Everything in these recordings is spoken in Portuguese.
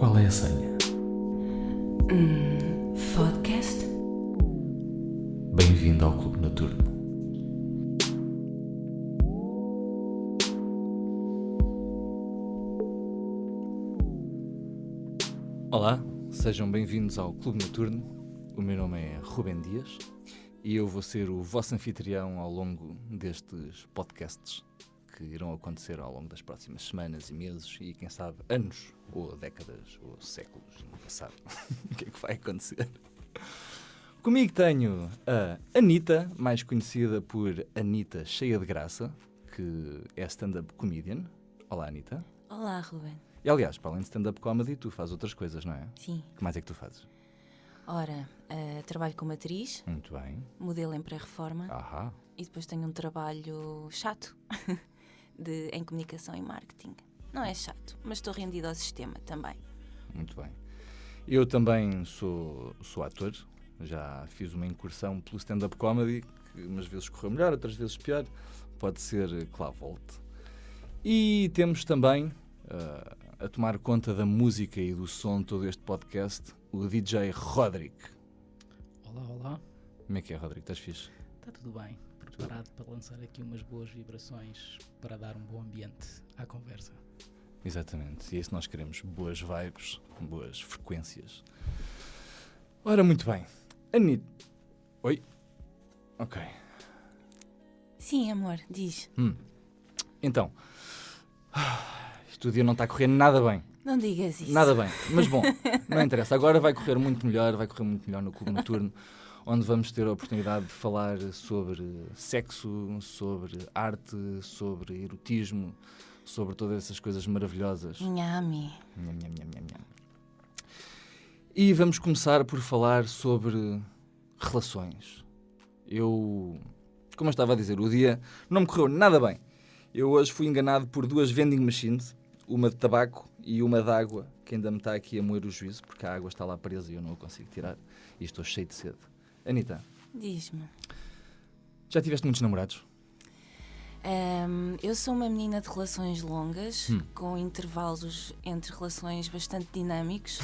Qual é a senha? Podcast? Bem-vindo ao Clube Noturno. Olá, sejam bem-vindos ao Clube Noturno. O meu nome é Rubem Dias e eu vou ser o vosso anfitrião ao longo destes podcasts que irão acontecer ao longo das próximas semanas e meses e, quem sabe, anos, ou décadas, ou séculos, nunca sabe o que é que vai acontecer. Comigo tenho a Anitta, mais conhecida por Anitta Cheia de Graça, que é stand-up comedian. Olá, Anitta. Olá, Rubem. E, aliás, para além de stand-up comedy, tu fazes outras coisas, não é? Sim. O que mais é que tu fazes? Ora, trabalho como atriz, Muito bem. modelo em pré-reforma Ahá. e depois tenho um trabalho chato em comunicação e marketing. Não é chato, mas estou rendida ao sistema também. Muito bem. Eu também sou ator. Já fiz uma incursão pelo stand-up comedy, que umas vezes correu melhor, outras vezes pior. Pode ser que lá volte. E temos também, a tomar conta da música e do som de todo este podcast, o DJ Rodrigo. Olá, olá. Como é que é, Rodrigo? Estás fixe? Está tudo bem. Preparado para lançar aqui umas boas vibrações para dar um bom ambiente à conversa. Exatamente. E é isso que nós queremos. Boas vibes, boas frequências. Ora, muito bem. Anitta. Oi? Ok. Sim, amor, diz. Então, este dia não está a correr nada bem. Não digas isso. Nada bem. Mas bom, não interessa. Agora vai correr muito melhor no Clube Noturno, onde vamos ter a oportunidade de falar sobre sexo, sobre arte, sobre erotismo, sobre todas essas coisas maravilhosas. Nhami. Nham, nham, nham, nham, nham. E vamos começar por falar sobre relações. Como eu estava a dizer, o dia não me correu nada bem. Eu hoje fui enganado por duas vending machines, uma de tabaco e uma de água, que ainda me está aqui a moer o juízo, porque a água está lá presa e eu não a consigo tirar. E estou cheio de sede. Anitta, Diz-me. já tiveste muitos namorados? Eu sou uma menina de relações longas, com intervalos entre relações bastante dinâmicos,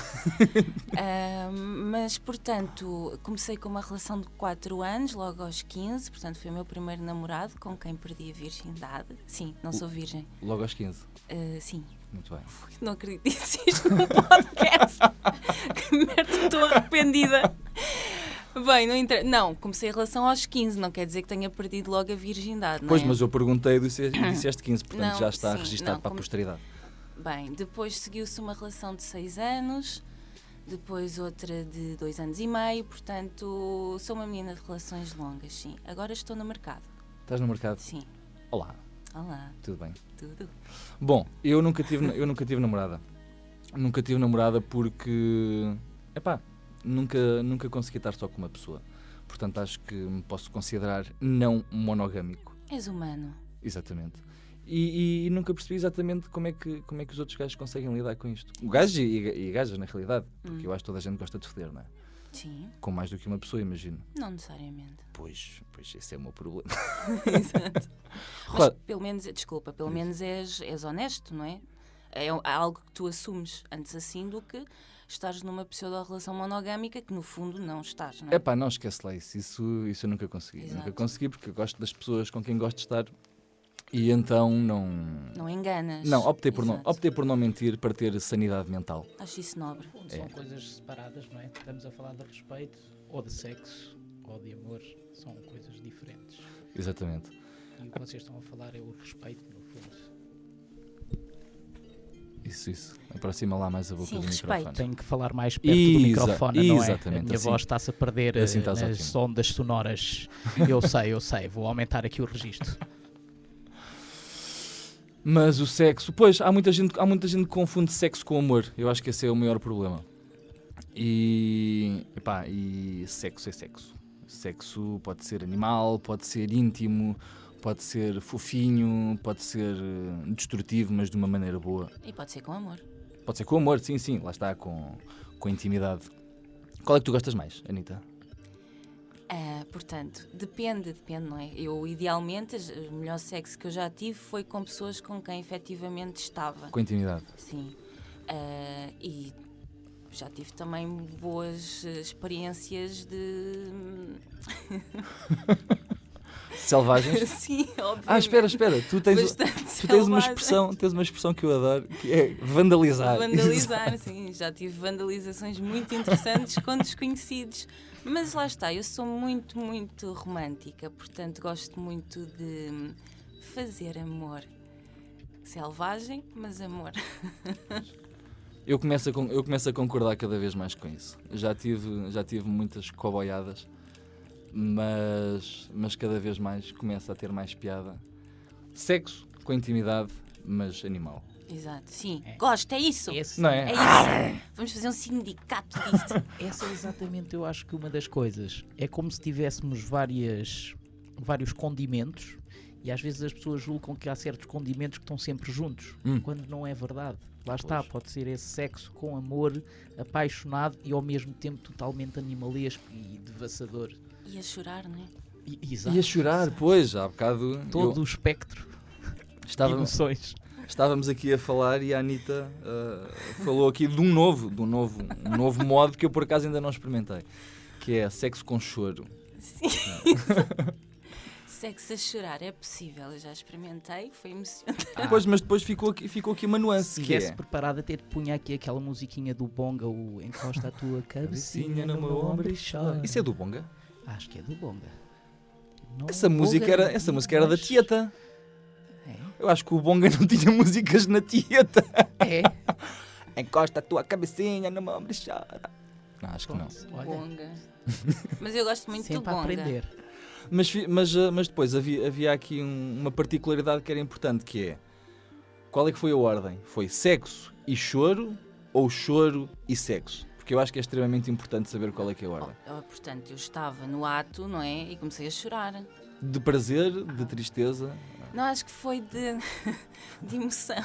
mas, portanto, comecei com uma relação de 4 anos, logo aos 15, portanto foi o meu primeiro namorado, com quem perdi a virgindade. Sim, não sou virgem. Logo aos 15. Sim. Muito bem. Não acredito que disse isto no podcast. Que merda, estou arrependida. Bem, não, comecei a relação aos 15, não quer dizer que tenha perdido logo a virgindade, não Pois, é? mas eu perguntei e disseste 15, portanto Não, já está sim, registado não, para a posteridade. Bem, depois seguiu-se uma relação de 6 anos, depois outra de 2 anos e meio, portanto sou uma menina de relações longas, sim. Agora estou no mercado. Estás no mercado? Sim. Olá, Olá, tudo bem? tudo. Bom, eu nunca tive namorada. Nunca tive namorada porque, nunca consegui estar só com uma pessoa. Portanto, acho que me posso considerar não monogâmico. És humano. Exatamente. E nunca percebi exatamente como é que os outros gajos conseguem lidar com isto. O gajo e gajas, na realidade. Porque eu acho que toda a gente gosta de foder, não é? Sim, Com mais do que uma pessoa, imagino. não necessariamente. Pois, esse é o meu problema. Exato. Mas Rod- pelo menos és honesto, não é? É algo que tu assumes antes assim do que estares numa pseudo-relação monogâmica que no fundo não estás, não é? Não, esquece lá isso. Isso eu nunca consegui. Exato. Nunca consegui porque eu gosto das pessoas com quem gosto de estar e então não... Não enganas. Não, optei Exato. por não mentir para ter sanidade mental. Acho isso nobre. No fundo, são coisas separadas, não é? Estamos a falar de respeito, ou de sexo, ou de amor. São coisas diferentes. Exatamente. E o que vocês estão a falar é o respeito, no fundo. Isso. Aproxima lá mais a boca Sim, do respeito. microfone. Tenho que falar mais perto do microfone, não é? Exatamente, A minha assim. voz está-se a perder Assim estás nas ótimo. ondas sonoras. Eu sei. Vou aumentar aqui o registro. Mas o sexo... Pois, há muita gente que confunde sexo com amor. Eu acho que esse é o maior problema. E sexo é sexo. Sexo pode ser animal, pode ser íntimo, pode ser fofinho, pode ser destrutivo, mas de uma maneira boa. E pode ser com amor. Pode ser com amor, sim, lá está, com intimidade. Qual é que tu gostas mais, Anitta? Portanto, depende, não é? Eu, idealmente, o melhor sexo que eu já tive foi com pessoas com quem efetivamente estava. Com intimidade. Sim. E já tive também boas experiências de... Selvagens? Sim, obviamente. Espera. Tu tens uma expressão que eu adoro, que é vandalizar. Vandalizar, sim. Já tive vandalizações muito interessantes com desconhecidos. Mas lá está, eu sou muito, muito romântica, portanto gosto muito de fazer amor. Selvagem, mas amor. Eu começo a concordar cada vez mais com isso. Já tive muitas coboiadas, mas cada vez mais começa a ter mais piada. Sexo com intimidade, mas animal. Exato, sim. Gosto, é isso. Não é? É isso. Vamos fazer um sindicato disto. Essa é exatamente, eu acho que uma das coisas. É como se tivéssemos vários condimentos e às vezes as pessoas julgam que há certos condimentos que estão sempre juntos, quando não é verdade. Lá está, pode ser esse sexo com amor, apaixonado e ao mesmo tempo totalmente animalesco e devassador. E a chorar, não é? Exato. E a chorar, pois, há bocado... Todo o espectro de emoções. Estávamos aqui a falar e a Anitta falou aqui de um novo modo que eu por acaso ainda não experimentei, que é sexo com choro. Sim. Sexo a chorar é possível, eu já experimentei, foi emocionante. Pois, mas depois ficou aqui uma nuance. Se estivesse preparado até te punha aqui aquela musiquinha do Bonga, o Encosta a tua cabecinha no meu ombro e chora. Isso é do Bonga? Acho que é do Bonga. Essa música era da Tieta. É? Eu acho que o Bonga não tinha músicas na Tieta. É? Encosta a tua cabecinha no meu ombro e chora. Não, acho que não. Olha, Bonga. Mas eu gosto muito do sempre a Bonga. aprender. Mas depois havia aqui uma particularidade que era importante, que é... Qual é que foi a ordem? Foi sexo e choro ou choro e sexo? Porque eu acho que é extremamente importante saber qual é que é a ordem. Portanto, eu estava no ato, não é? E comecei a chorar. De prazer, de tristeza... Não, acho que foi de emoção.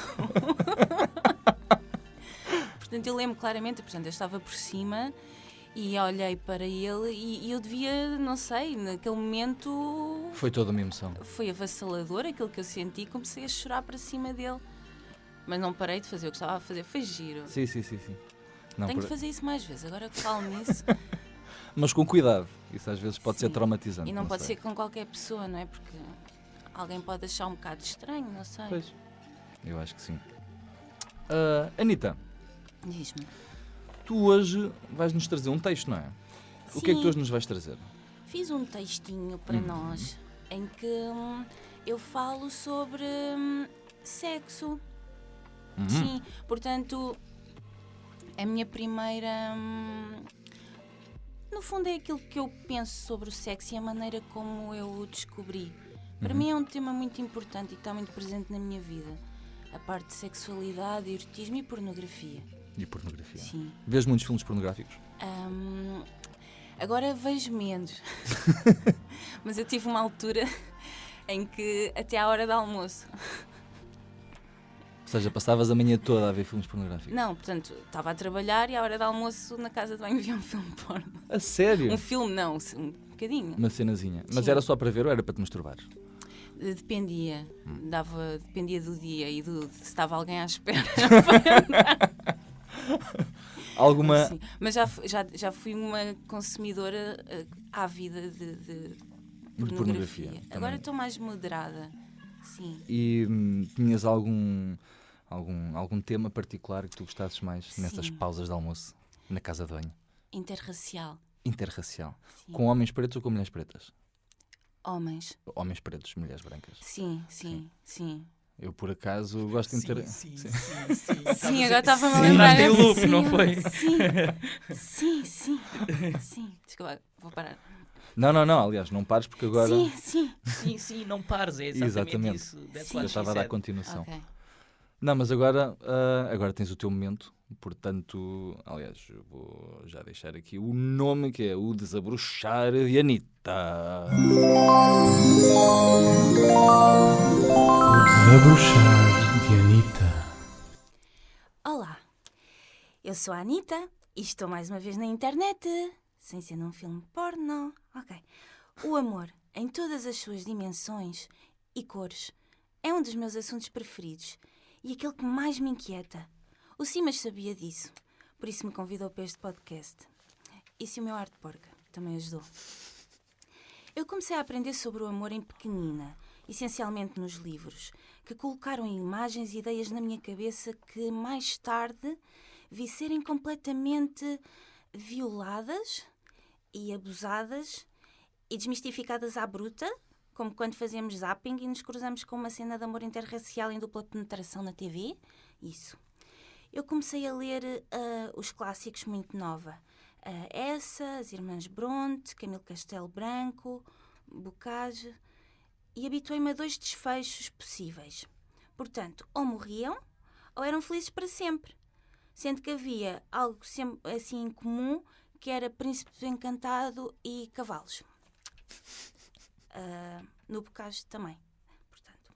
Portanto, eu lembro claramente, portanto, eu estava por cima e olhei para ele e eu devia, não sei, naquele momento... Foi toda uma emoção. Foi avassalador aquilo que eu senti e comecei a chorar para cima dele. Mas não parei de fazer o que estava a fazer, foi giro. Sim. Não, Tenho que fazer isso mais vezes, agora que falo nisso. Mas com cuidado, isso às vezes pode ser traumatizante. E não pode sei. ser com qualquer pessoa, não é? Porque alguém pode achar um bocado estranho, não sei. Pois, eu acho que sim. Anitta, Diz-me. tu hoje vais-nos trazer um texto, não é? O que é que tu hoje nos vais trazer? Fiz um textinho para nós em que eu falo sobre sexo. Sim, portanto, a minha primeira... no fundo é aquilo que eu penso sobre o sexo e a maneira como eu o descobri. Para mim é um tema muito importante e que está muito presente na minha vida. A parte de sexualidade, erotismo e pornografia. E pornografia? Sim. Vês muitos filmes pornográficos? Agora vejo menos. Mas eu tive uma altura em que até à hora do almoço. Ou seja, passavas a manhã toda a ver filmes pornográficos? Não, portanto, estava a trabalhar e à hora do almoço na casa de banho via um filme porno. A sério? Um filme não, um bocadinho. Uma cenazinha. Mas Sim. era só para ver ou era para te masturbar? Dependia. Dependia do dia e se estava alguém à espera. Alguma... Sim. Mas já fui uma consumidora ávida de pornografia. também. Agora estou mais moderada. Sim. E tinhas algum tema particular que tu gostasses mais nessas Sim. pausas de almoço na casa de banho? Interracial. Interracial. Sim. Com homens pretos ou com mulheres pretas? Homens. Homens pretos, mulheres brancas. Sim. Eu, por acaso, gosto de ter... Sim, agora estava-me a Sim, lembrar. entraste em loop, Sim, não foi? Sim. Desculpa, vou parar. Não, aliás, não pares porque agora... Sim, não pares, é Exatamente. isso. That's Eu what she estava a dar said. continuação. Ok. Não, mas agora tens o teu momento, portanto, aliás, eu vou já deixar aqui o nome que é o Desabrochar de Anitta. Desabrochar de Anitta. Olá, eu sou a Anitta e estou mais uma vez na internet, sem ser num filme porno. Ok. O amor, em todas as suas dimensões e cores, é um dos meus assuntos preferidos e aquele que mais me inquieta. O Simas sabia disso. por isso me convidou para este podcast. E se o meu ar de porca também ajudou. Eu comecei a aprender sobre o amor em pequenina, essencialmente nos livros, que colocaram imagens e ideias na minha cabeça que mais tarde vi serem completamente violadas e abusadas e desmistificadas à bruta, como quando fazemos zapping e nos cruzamos com uma cena de amor interracial em dupla penetração na TV. Isso. Eu comecei a ler os clássicos muito nova. Essa, as Irmãs Bronte, Camilo Castelo Branco, Bocage, e habituei-me a 2 desfechos possíveis. Portanto, ou morriam ou eram felizes para sempre. Sendo que havia algo sempre assim em comum, que era Príncipe Encantado e cavalos. No Bocage também. Portanto.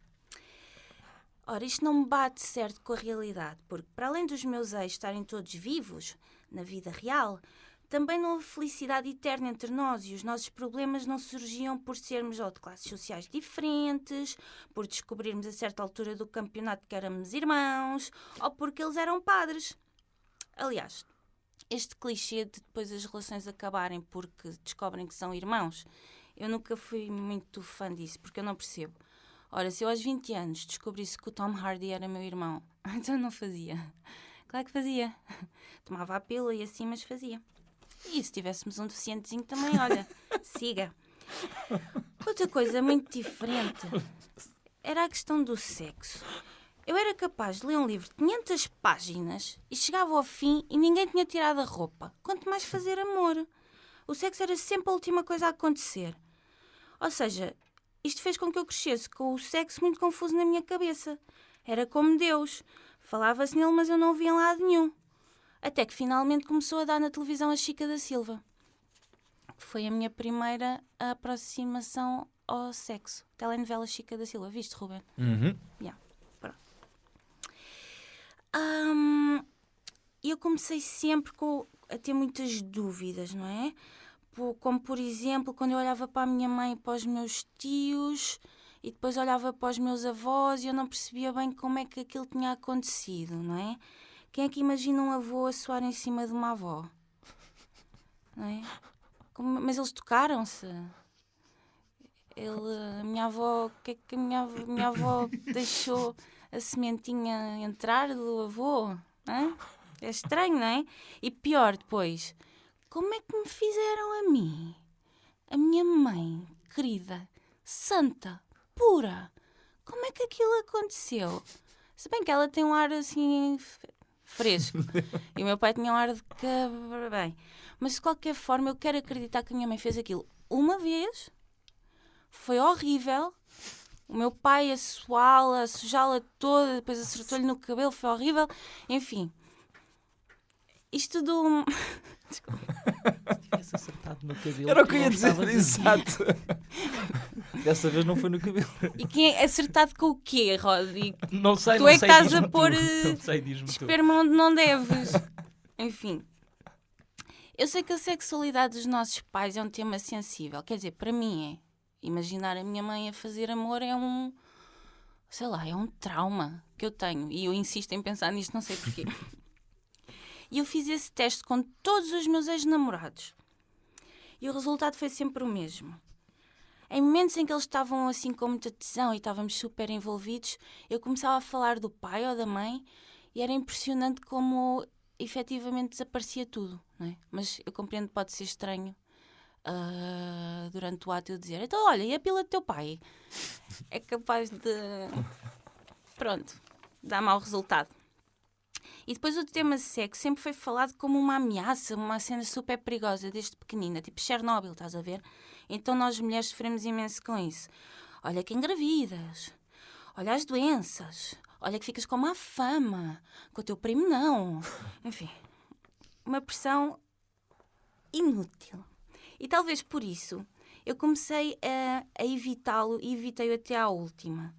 Ora, isto não me bate certo com a realidade, porque para além dos meus ex estarem todos vivos, na vida real, também não houve felicidade eterna entre nós e os nossos problemas não surgiam por sermos ou de classes sociais diferentes, por descobrirmos a certa altura do campeonato que éramos irmãos, ou porque eles eram padres. Aliás, este clichê de depois as relações acabarem porque descobrem que são irmãos, eu nunca fui muito fã disso, porque eu não percebo. Ora, se eu aos 20 anos descobrisse que o Tom Hardy era meu irmão, então não fazia. Claro que fazia. Tomava a pílula e assim, mas fazia. E se tivéssemos um deficientezinho também, olha, siga. Outra coisa muito diferente era a questão do sexo. Eu era capaz de ler um livro de 500 páginas e chegava ao fim e ninguém tinha tirado a roupa. Quanto mais fazer amor. O sexo era sempre a última coisa a acontecer. Ou seja, isto fez com que eu crescesse com o sexo muito confuso na minha cabeça. Era como Deus. Falava-se nele, mas eu não o via em lado nenhum. Até que finalmente começou a dar na televisão a Chica da Silva. Foi a minha primeira aproximação ao sexo. Telenovela Chica da Silva. Viste, Ruben? Yeah. Pronto. E eu comecei sempre a ter muitas dúvidas, não é? Como, por exemplo, quando eu olhava para a minha mãe e para os meus tios e depois olhava para os meus avós e eu não percebia bem como é que aquilo tinha acontecido, não é? Quem é que imagina um avô a suar em cima de uma avó? Não é? Mas eles tocaram-se. A minha avó, o que é que a minha avó deixou a sementinha entrar do avô? Não é? É estranho, não é? E pior depois, como é que me fizeram a mim? A minha mãe, querida, santa, pura. Como é que aquilo aconteceu? Se bem que ela tem um ar assim fresco. E o meu pai tinha um ar de cabra. Bem, mas de qualquer forma eu quero acreditar que a minha mãe fez aquilo uma vez. Foi horrível. O meu pai a suá-la, a sujá-la toda, depois acertou-lhe no cabelo, foi horrível. Enfim. Isto do... Desculpa. Se tivesse acertado no cabelo... Era o que eu ia dizer, exato. Dessa vez não foi no cabelo. E quem é acertado com o quê, Rodi? Não sei, tu não é que sei, estás diz-me a pôr tu. Não sei, diz-me tu. esperma onde não deves. Enfim. Eu sei que a sexualidade dos nossos pais é um tema sensível. Quer dizer, para mim é. Imaginar a minha mãe a fazer amor é um... sei lá, é um trauma que eu tenho. E eu insisto em pensar nisto, não sei porquê. E eu fiz esse teste com todos os meus ex-namorados. E o resultado foi sempre o mesmo. Em momentos em que eles estavam assim com muita tesão e estávamos super envolvidos, eu começava a falar do pai ou da mãe e era impressionante como efetivamente desaparecia tudo, não é? Mas eu compreendo que pode ser estranho durante o ato eu dizer, então olha, e a pila do teu pai? É capaz de... pronto, dar mau resultado. E depois o tema sexo sempre foi falado como uma ameaça, uma cena super perigosa desde pequenina, tipo Chernobyl, estás a ver? Então nós mulheres sofremos imenso com isso. Olha que engravidas, olha as doenças, olha que ficas com má fama, com o teu primo não. Enfim, uma pressão inútil. E talvez por isso eu comecei a evitá-lo e evitei-o até à última.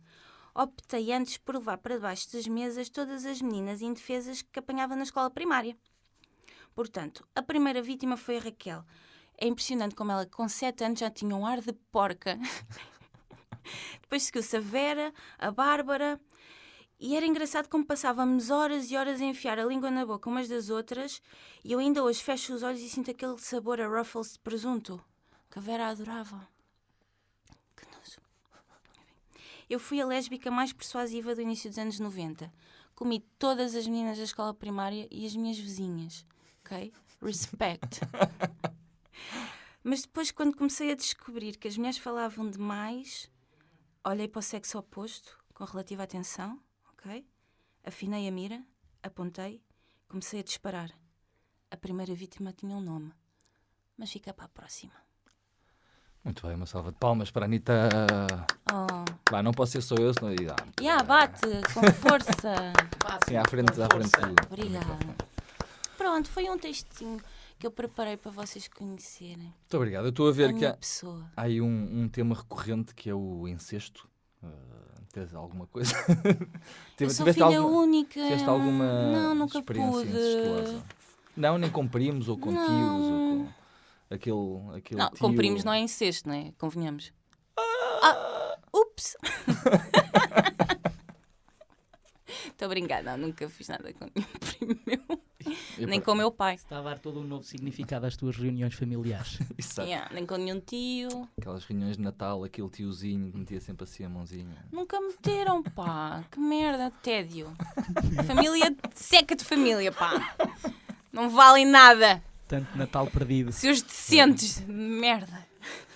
Optei antes por levar para debaixo das mesas todas as meninas indefesas que apanhava na escola primária. Portanto, a primeira vítima foi a Raquel. É impressionante como ela, com 7 anos, já tinha um ar de porca. Depois seguiu-se a Vera, a Bárbara E era engraçado como passávamos horas e horas a enfiar a língua na boca umas das outras e eu ainda hoje fecho os olhos e sinto aquele sabor a Ruffles de presunto que a Vera adorava. Que nojo. Eu fui a lésbica mais persuasiva do início dos anos 90. Comi todas as meninas da escola primária e as minhas vizinhas. Ok? Respect. Mas depois, quando comecei a descobrir que as mulheres falavam demais, olhei para o sexo oposto com relativa atenção. Okay? Afinei a mira, apontei, comecei a disparar. A primeira vítima tinha um nome, mas fica para a próxima. Muito bem, uma salva de palmas para a Anitta. Oh. Lá, não posso ser só eu, senão... Bate, com força. Sim, à frente do... Obrigada. Pronto, foi um textinho que eu preparei para vocês conhecerem. Muito obrigado. Eu estou a ver que há aí um tema recorrente que é o incesto. Tens alguma coisa? Eu sou filha única. Tiveste alguma não, nunca experiência pude. incestuosa? Não, nem com primos ou com tios ou com aquele não, tio... com primos não é incesto, não é? Convenhamos. Ups! Estou a brincar, não, nunca fiz nada com nenhum primo meu. Nem com o meu pai. Está a dar todo um novo significado às tuas reuniões familiares. Exato. Nem com nenhum tio. Aquelas reuniões de Natal, aquele tiozinho que metia sempre assim a mãozinha. Nunca meteram, pá. Que merda, tédio. Família seca de família, pá. Não valem nada. Tanto Natal perdido. Seus decentes de merda.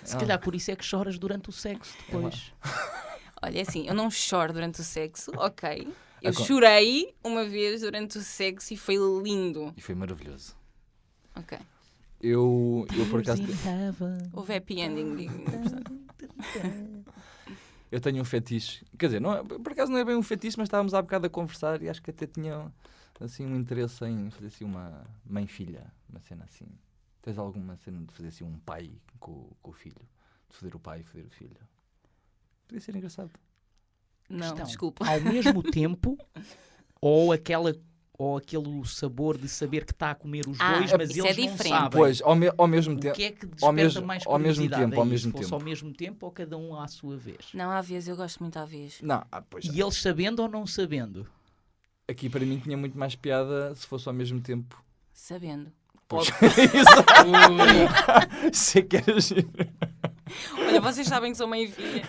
Se calhar por isso é que choras durante o sexo depois. Olha, é assim, eu não choro durante o sexo, ok. Eu chorei uma vez durante o sexo e foi lindo. E foi maravilhoso. Ok. Eu por acaso... Houve happy ending. Eu tenho um fetiche. Quer dizer, não é, por acaso não é bem um fetiche, mas estávamos há bocado a conversar e acho que até tinha assim, um interesse em fazer assim uma mãe-filha. Uma cena assim. Tens alguma cena de fazer assim um pai com o filho? De foder o pai e foder o filho? Podia ser engraçado. Não, desculpa. Ao mesmo tempo, ou aquele sabor de saber que está a comer os dois, mas eles é não diferente. sabem. Pois, ao mesmo tempo. O que é que desperta mais curiosidade? Ao mesmo tempo. Ao mesmo tempo ou cada um à sua vez? Não, à vez, eu gosto muito à vez. Não, pois, e eles sabendo ou não sabendo? Aqui para mim tinha muito mais piada se fosse ao mesmo tempo. Sabendo. Pois. Exato. Sei que era giro. Olha, vocês sabem que sou mãe e filha.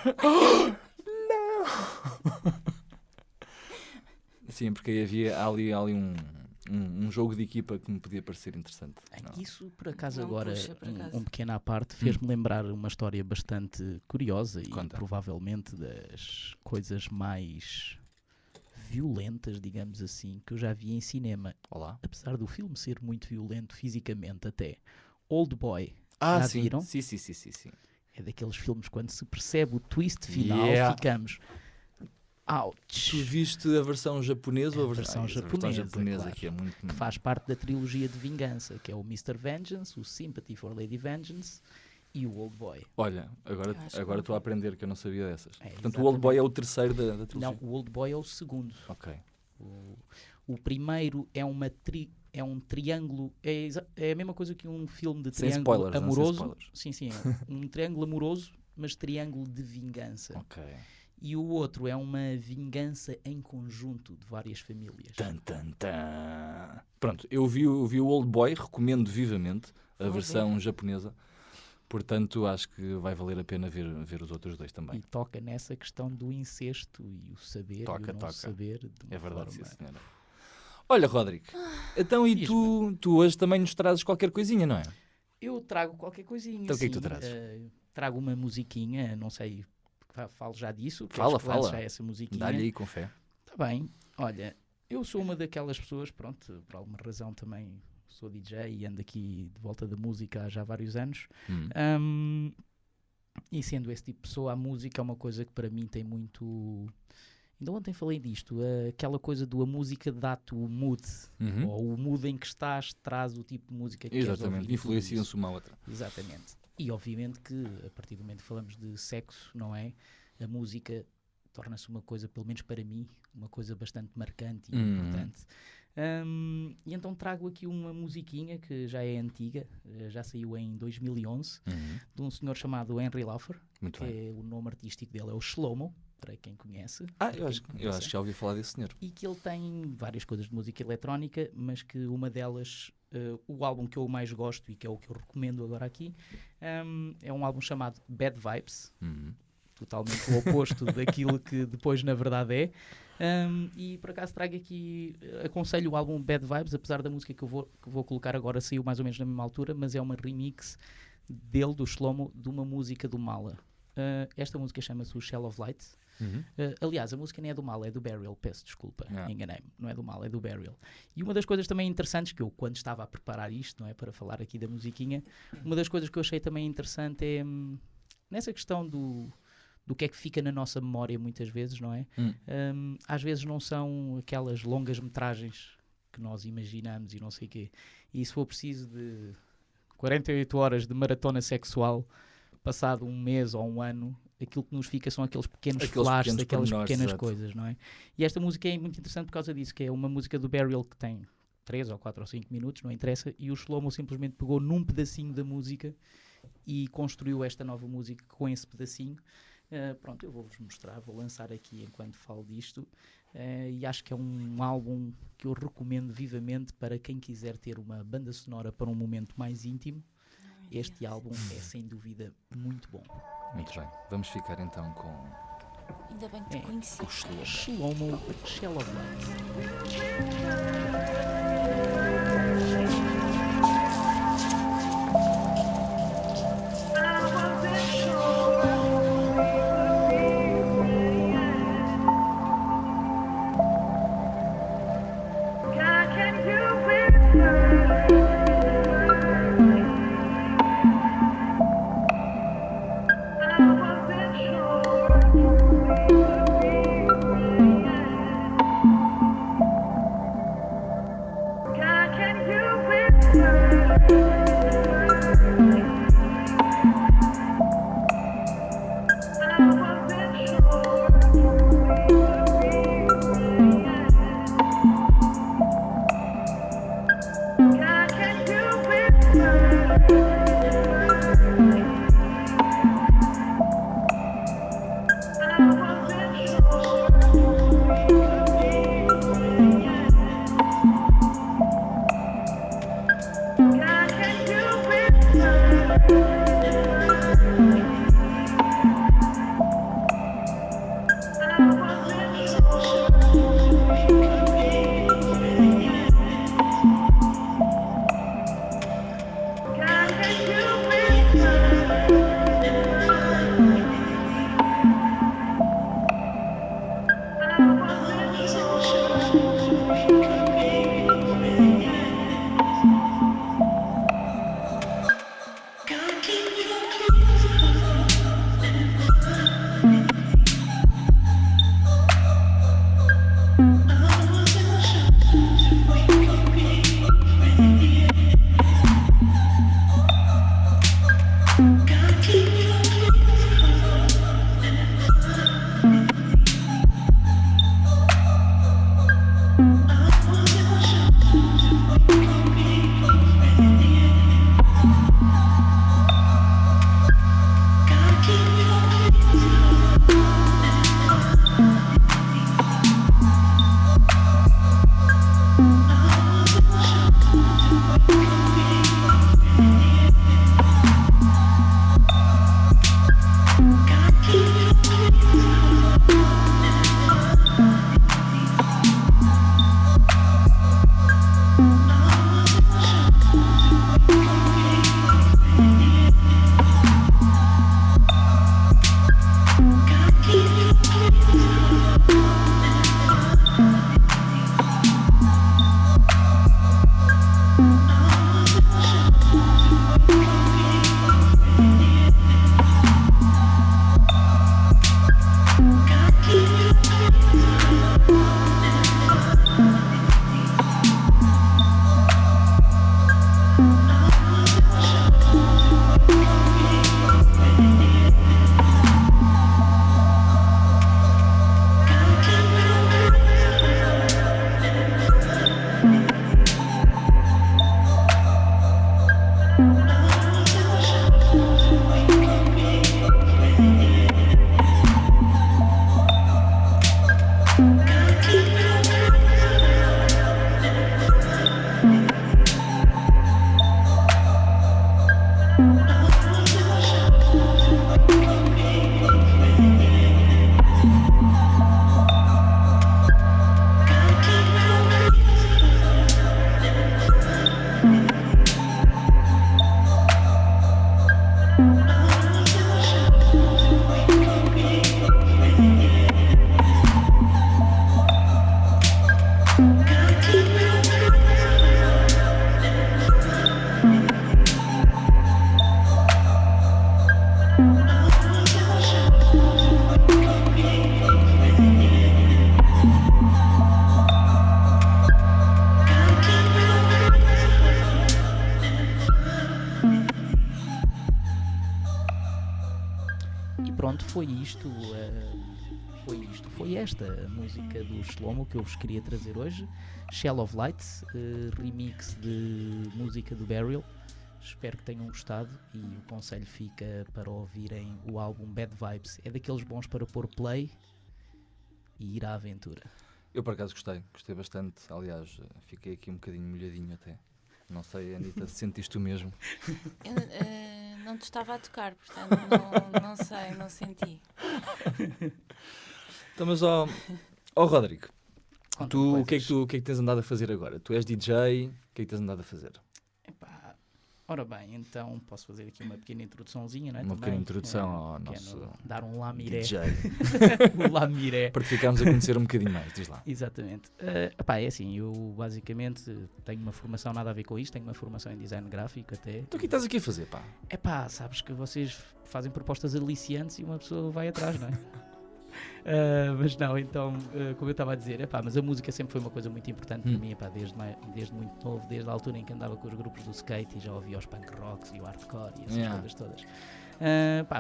Sim, porque aí havia ali um jogo de equipa que me podia parecer interessante. Isso, por acaso, Não agora, puxa, por acaso. um pequeno à parte, fez-me lembrar uma história bastante curiosa e Conta. provavelmente das coisas mais violentas, digamos assim, que eu já vi em cinema. Olá. Apesar do filme ser muito violento fisicamente até. Old Boy. Já sim. Viram? Sim. É daqueles filmes quando se percebe o twist final, ficamos... Ouch. Tu viste a versão japonesa ou a versão japonesa, claro, que é muito... que faz parte da trilogia de vingança, que é o Mr. Vengeance, o Sympathy for Lady Vengeance e o Old Boy. Olha, agora estou a aprender que eu não sabia dessas. Portanto, exatamente. o Old Boy é o terceiro da trilogia? Não, o Old Boy é o segundo. Ok. O primeiro é um triângulo, é a mesma coisa que um filme de sem triângulo spoilers, amoroso. Sim, é um triângulo amoroso, mas triângulo de vingança. Ok. E o outro é uma vingança em conjunto de várias famílias. Pronto, eu vi o Old Boy, recomendo vivamente a versão japonesa. Portanto, acho que vai valer a pena ver os outros dois também. E toca nessa questão do incesto e o saber e o não saber. É verdade, sim, senhora. Olha, Rodrigo, então e tu hoje também nos trazes qualquer coisinha, não é? Eu trago qualquer coisinha. Então o que é que tu trazes? Trago uma musiquinha, não sei, falo já disso. Fala. Já essa musiquinha. Dá-lhe aí com fé. Está bem, olha, eu sou uma daquelas pessoas, pronto, por alguma razão também sou DJ e ando aqui de volta da música há já vários anos. E sendo esse tipo de pessoa, a música é uma coisa que para mim tem muito... Ainda ontem falei disto, aquela coisa do a música dá-te o mood, ou o mood em que estás traz o tipo de música que queres ouvir. Influencia-se uma a outra. Exatamente. E obviamente que a partir do momento que falamos de sexo, não é? A música torna-se uma coisa, pelo menos para mim, uma coisa bastante marcante e importante. E então trago aqui uma musiquinha que já é antiga, já saiu em 2011, de um senhor chamado Henry Laufer, Muito que bem. é o nome artístico dele, é o Shlomo, para quem conhece. Eu acho que já ouvi falar desse senhor. E que ele tem várias coisas de música eletrónica, mas que uma delas, o álbum que eu mais gosto e que é o que eu recomendo agora aqui, é um álbum chamado Bad Vibes, totalmente o oposto daquilo que depois na verdade é. E por acaso trago aqui, aconselho o álbum Bad Vibes, apesar da música que eu vou colocar agora saiu mais ou menos na mesma altura, mas é uma remix dele, do Shlomo, de uma música do Mala. Esta música chama-se o Shell of Light. Aliás, a música nem é do Mala, é do Burial, peço desculpa, enganei-me, não é do Mala, é do Burial. E uma das coisas também interessantes que eu, quando estava a preparar isto, não é, para falar aqui da musiquinha, uma das coisas que eu achei também interessante é nessa questão do que é que fica na nossa memória muitas vezes, não é? Às vezes não são aquelas longas metragens que nós imaginamos e não sei o quê. E se for preciso de 48 horas de maratona sexual, passado um mês ou um ano, aquilo que nos fica são aqueles pequenos flashes, aquelas pequenas coisas, não é? E esta música é muito interessante por causa disso, que é uma música do Burial que tem 3 ou 4 ou 5 minutos, não interessa, e o Shlomo simplesmente pegou num pedacinho da música e construiu esta nova música com esse pedacinho. Pronto, eu vou-vos mostrar, vou lançar aqui enquanto falo disto, e acho que é um álbum que eu recomendo vivamente para quem quiser ter uma banda sonora para um momento mais íntimo. Este álbum é sem dúvida muito bom. Muito bem, vamos ficar então com Ainda bem que te conheci. o Shlomo. Shlomo, Shell of Light. pronto, foi isto. Foi esta a música do Shlomo que eu vos queria trazer hoje. Shell of Light, remix de música do Burial. Espero que tenham gostado e o conselho fica para ouvirem o álbum Bad Vibes. É daqueles bons para pôr play e ir à aventura. Eu por acaso gostei bastante. Aliás, fiquei aqui um bocadinho molhadinho até. Não sei, Anitta, se sentiste tu mesmo? Eu não te estava a tocar, portanto não sei, não senti. Então, mas Rodrigo, Conta-me o que é que tens andado a fazer agora? Tu és DJ, o que é que tens andado a fazer? Epá, ora bem, então posso fazer aqui uma pequena introduçãozinha, não é? Uma pequena introdução ao que nosso dar um lamiré. DJ. O lamiré. Para que ficarmos a conhecer um bocadinho mais, diz lá. Exatamente. Epá, é assim, eu basicamente tenho uma formação nada a ver com isto, tenho uma formação em design gráfico até. Então o que estás aqui a fazer, pá? Epá, sabes que vocês fazem propostas aliciantes e uma pessoa vai atrás, não é? Mas não, então, como eu estava a dizer, epá, mas a música sempre foi uma coisa muito importante para mim, epá, desde muito novo, desde a altura em que andava com os grupos do skate e já ouvia os punk rocks e o hardcore e essas coisas todas.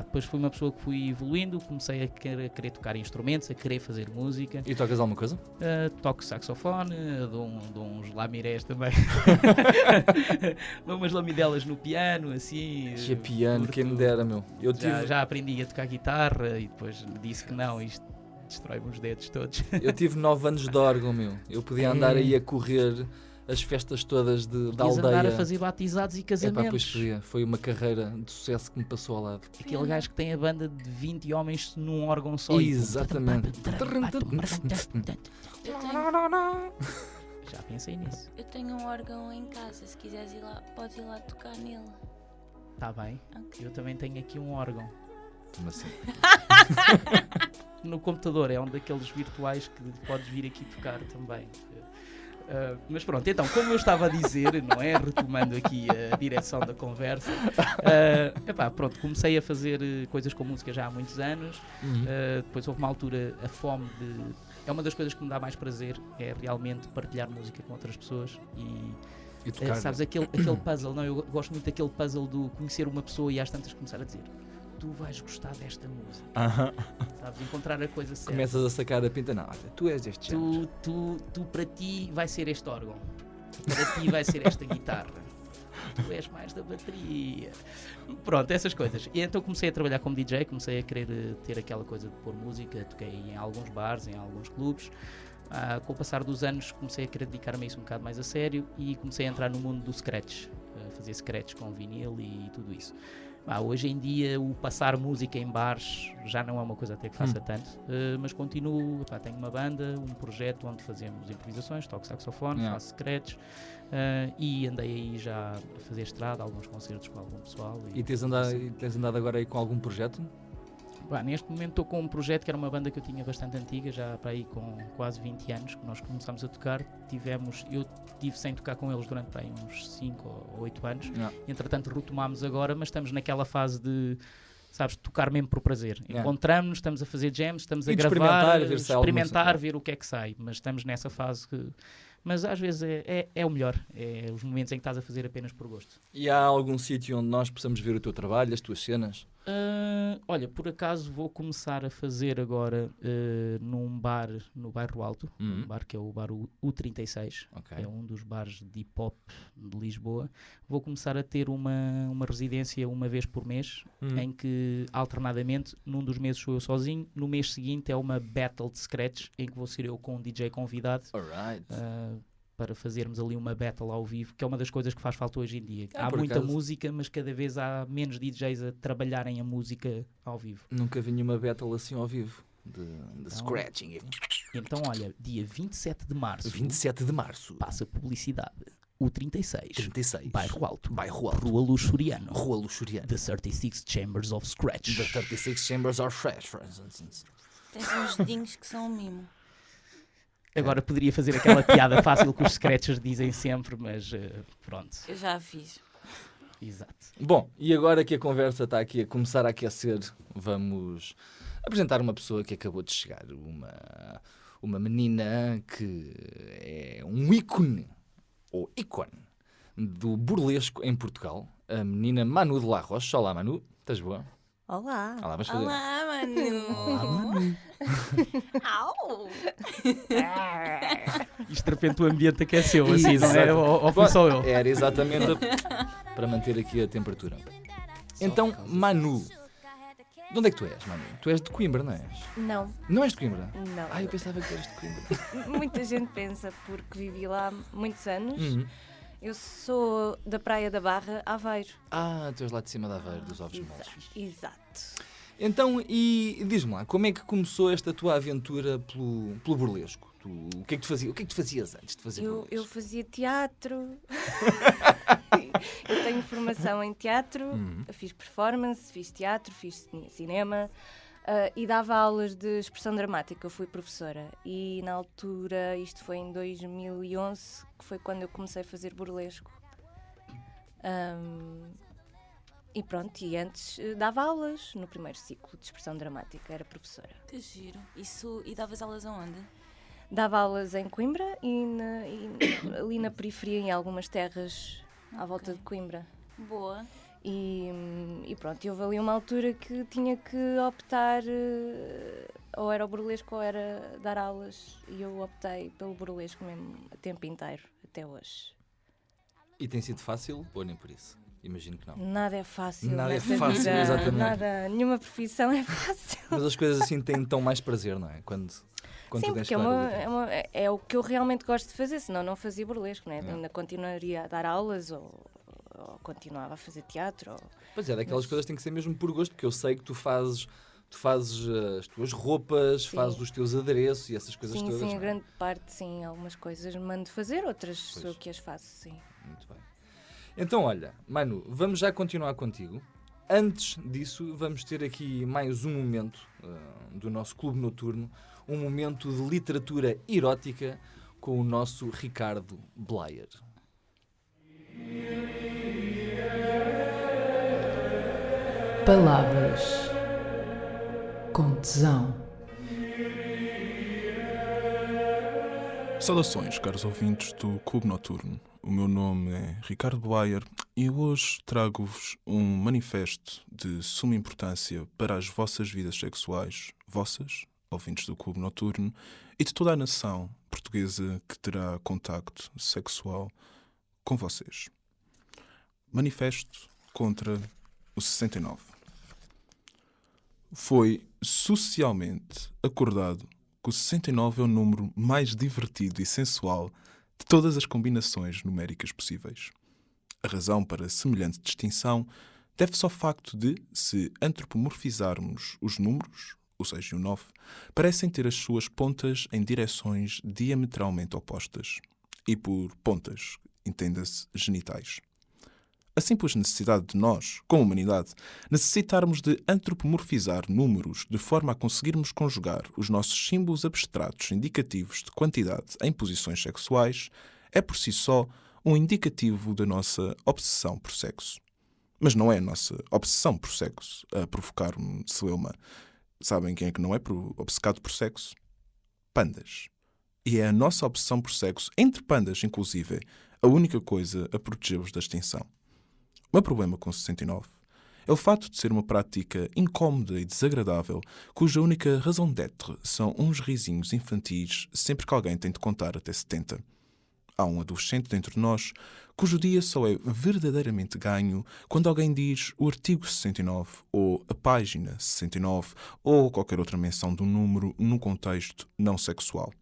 Depois fui uma pessoa que fui evoluindo, comecei a querer tocar instrumentos, a querer fazer música. E tocas alguma coisa? Toco saxofone, dou uns lamirés também. Dou umas lamidelas no piano, assim. Que é piano, quem me dera, meu. Já aprendi a tocar guitarra e depois disse que não, isto destrói-me os dedos todos. Eu tive 9 anos de órgão, meu. Eu podia andar aí a correr as festas todas da aldeia. Andar a fazer batizados e casamentos. Pois podia. Foi uma carreira de sucesso que me passou ao lado. Aquele gajo que tem a banda de 20 homens num órgão só. Exatamente. Já pensei nisso. Eu tenho um órgão em casa, se quiseres ir lá, podes ir lá tocar nele. Está bem. Okay. Eu também tenho aqui um órgão. Como assim? No computador, é um daqueles virtuais que podes vir aqui tocar também. Mas pronto, então, como eu estava a dizer, não é? Retomando aqui a direção da conversa, pronto, comecei a fazer coisas com música já há muitos anos. Depois houve uma altura, a fome de... É uma das coisas que me dá mais prazer, é realmente partilhar música com outras pessoas e tocar, sabes, aquele puzzle, não? Eu gosto muito daquele puzzle do conhecer uma pessoa e às tantas começar a dizer: tu vais gostar desta música. Sabes, encontrar a coisa certa. Começas a sacar a pinta, não, olha, tu és este género. Tu para ti vai ser este órgão. Para ti vai ser esta guitarra. Tu és mais da bateria. Pronto, essas coisas. E então comecei a trabalhar como DJ, comecei a querer ter aquela coisa de pôr música, toquei em alguns bares, em alguns clubes. Com o passar dos anos comecei a querer dedicar-me a isso um bocado mais a sério e comecei a entrar no mundo do scratch, fazer scratch com vinil e tudo isso. Hoje em dia o passar música em bares já não é uma coisa até que faça tanto, mas continuo, tenho uma banda, um projeto onde fazemos improvisações, toco saxofone, faço scratch e andei aí já a fazer estrada, alguns concertos com algum pessoal. E tens andado agora aí com algum projeto? Neste momento estou com um projeto que era uma banda que eu tinha bastante antiga, já para aí com quase 20 anos que nós começámos a tocar. Eu tive sem tocar com eles durante aí uns 5 ou 8 anos. Entretanto retomámos agora, mas estamos naquela fase de, sabes, tocar mesmo por prazer. Encontramos-nos, estamos a fazer jams, estamos a gravar, experimentar, ver o que é que sai, mas estamos nessa fase que... Mas às vezes é o melhor, é os momentos em que estás a fazer apenas por gosto. E há algum sítio onde nós possamos ver o teu trabalho, as tuas cenas? Olha, por acaso vou começar a fazer agora num bar no Bairro Alto, um bar que é o bar U36, é um dos bares de hip-hop de Lisboa. Vou começar a ter uma residência uma vez por mês, em que alternadamente, num dos meses sou eu sozinho, no mês seguinte é uma battle de scratch, em que vou ser eu com um DJ convidado. Para fazermos ali uma battle ao vivo, que é uma das coisas que faz falta hoje em dia. Há muita música, mas cada vez há menos DJs a trabalharem a música ao vivo. Nunca vi nenhuma battle assim ao vivo, de scratching. Então, olha, dia 27 de março... 27 de março. Passa publicidade. O36. 36. Bairro Alto. Rua Luxuriano. The 36 Chambers of Scratch. The 36 Chambers of Scratch. Tens uns dedinhos que são um mimo. Agora poderia fazer aquela piada fácil que os scratchers dizem sempre, mas pronto. Eu já a fiz. Exato. Bom, e agora que a conversa está aqui a começar a aquecer, vamos apresentar uma pessoa que acabou de chegar. Uma menina que é um ícone, ou ícone, do burlesco em Portugal. A menina Manu de La Rocha. Olá, Manu. Estás boa? Olá. Olá, vais fazer. Olá, Manu. Olá, Manu. Au. Isto de repente o ambiente aqueceu, assim, não é? Exato. Ou fui só eu? Era exatamente para manter aqui a temperatura. Então, Manu, de onde é que tu és, Manu? Tu és de Coimbra, não és? Não, Não és de Coimbra? não. Eu pensava que eras de Coimbra. Muita gente pensa, porque vivi lá muitos anos. Uhum. Eu sou da Praia da Barra, Aveiro. Tu és lá de cima da Aveiro, dos ovos moles. Exato. Então, e diz-me lá, como é que começou esta tua aventura pelo burlesco? O que é que tu fazias antes de fazer burlesco? Eu fazia teatro. Eu tenho formação em teatro, fiz performance, fiz teatro, fiz cinema e dava aulas de expressão dramática. Eu fui professora e na altura, isto foi em 2011, que foi quando eu comecei a fazer burlesco. E pronto, e antes dava aulas no primeiro ciclo de expressão dramática, era professora. Que giro. E davas aulas aonde? Dava aulas em Coimbra e ali na periferia, em algumas terras à volta de Coimbra. Boa. E pronto, houve ali uma altura que tinha que optar, ou era o burlesco ou era dar aulas, e eu optei pelo burlesco mesmo a tempo inteiro, até hoje. E tem sido fácil ou nem por isso? Imagino que não. Nada é fácil. Nada é nesta fácil, vida. exatamente. Nada, nenhuma profissão é fácil. Mas as coisas assim tão mais prazer, não é? Quando Sim, tu tens porque que dar é o que eu realmente gosto de fazer, senão não fazia burlesco, não é? Não. Ainda continuaria a dar aulas ou continuava a fazer teatro. Pois é, daquelas coisas que tem que ser mesmo por gosto, porque eu sei que tu fazes as tuas roupas, Sim. fazes os teus adereços e essas coisas todas. Sim, não a é? grande parte, sim. Algumas coisas mando fazer, outras sou eu Pois. que as faço, sim. Muito bem. Então, olha, Manu, vamos já continuar contigo. Antes disso, vamos ter aqui mais um momento do nosso clube noturno, um momento de literatura erótica com o nosso Ricardo Blair. Palavras com tesão. Saudações, caros ouvintes do Clube Noturno. O meu nome é Ricardo Blair e hoje trago-vos um manifesto de suma importância para as vossas vidas sexuais, vossas, ouvintes do Clube Noturno, e de toda a nação portuguesa que terá contacto sexual com vocês. Manifesto contra o 69. Foi socialmente acordado que o 69 é o número mais divertido e sensual de todas as combinações numéricas possíveis. A razão para semelhante distinção deve-se ao facto de, se antropomorfizarmos os números, ou seja, o 9, parecem ter as suas pontas em direções diametralmente opostas. E por pontas, entenda-se genitais. A simples necessidade de nós, como humanidade, necessitarmos de antropomorfizar números de forma a conseguirmos conjugar os nossos símbolos abstratos indicativos de quantidade em posições sexuais é por si só um indicativo da nossa obsessão por sexo. Mas não é a nossa obsessão por sexo a provocar-me celeuma. Sabem quem é que não é obcecado por sexo? Pandas. E é a nossa obsessão por sexo, entre pandas inclusive, a única coisa a proteger-vos da extinção. O meu problema com o 69 é o facto de ser uma prática incómoda e desagradável, cuja única raison d'être são uns risinhos infantis sempre que alguém tem de contar até 70. Há um adolescente dentro de nós cujo dia só é verdadeiramente ganho quando alguém diz o artigo 69 ou a página 69 ou qualquer outra menção de um número num contexto não sexual.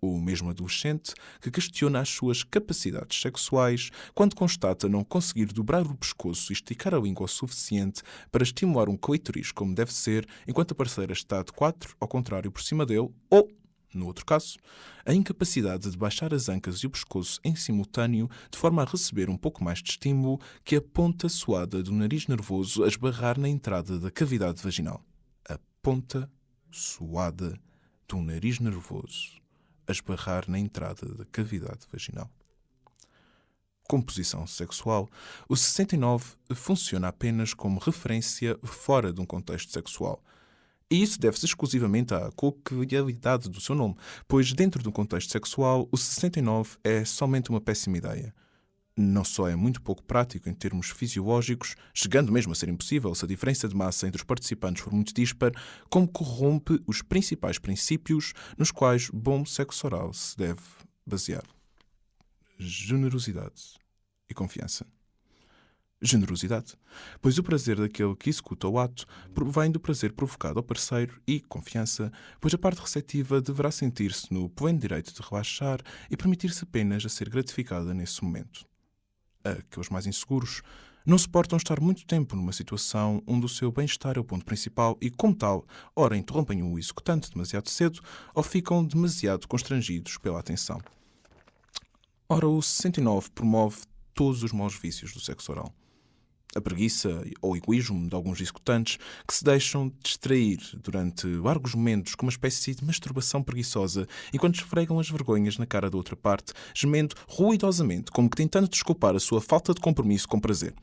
O mesmo adolescente que questiona as suas capacidades sexuais quando constata não conseguir dobrar o pescoço e esticar a língua o suficiente para estimular um clítoris como deve ser, enquanto a parceira está de 4 ao contrário por cima dele, ou, no outro caso, a incapacidade de baixar as ancas e o pescoço em simultâneo de forma a receber um pouco mais de estímulo que a ponta suada do nariz nervoso a esbarrar na entrada da cavidade vaginal. A ponta suada do nariz nervoso a esbarrar na entrada da cavidade vaginal. Composição sexual. O 69 funciona apenas como referência fora de um contexto sexual. E isso deve-se exclusivamente à coloquialidade do seu nome, pois dentro de um contexto sexual, o 69 é somente uma péssima ideia. Não só é muito pouco prático em termos fisiológicos, chegando mesmo a ser impossível se a diferença de massa entre os participantes for muito dispar, como corrompe os principais princípios nos quais bom sexo oral se deve basear: generosidade e confiança. Generosidade, pois o prazer daquele que executa o ato provém do prazer provocado ao parceiro, e confiança, pois a parte receptiva deverá sentir-se no pleno direito de relaxar e permitir-se apenas a ser gratificada nesse momento. Aqueles mais inseguros não suportam estar muito tempo numa situação onde o seu bem-estar é o ponto principal e, como tal, ora interrompem o executante demasiado cedo ou ficam demasiado constrangidos pela atenção. Ora, o 69 promove todos os maus vícios do sexo oral. A preguiça ou egoísmo de alguns executantes que se deixam distrair durante largos momentos com uma espécie de masturbação preguiçosa enquanto esfregam as vergonhas na cara da outra parte, gemendo ruidosamente, como que tentando desculpar a sua falta de compromisso com prazer.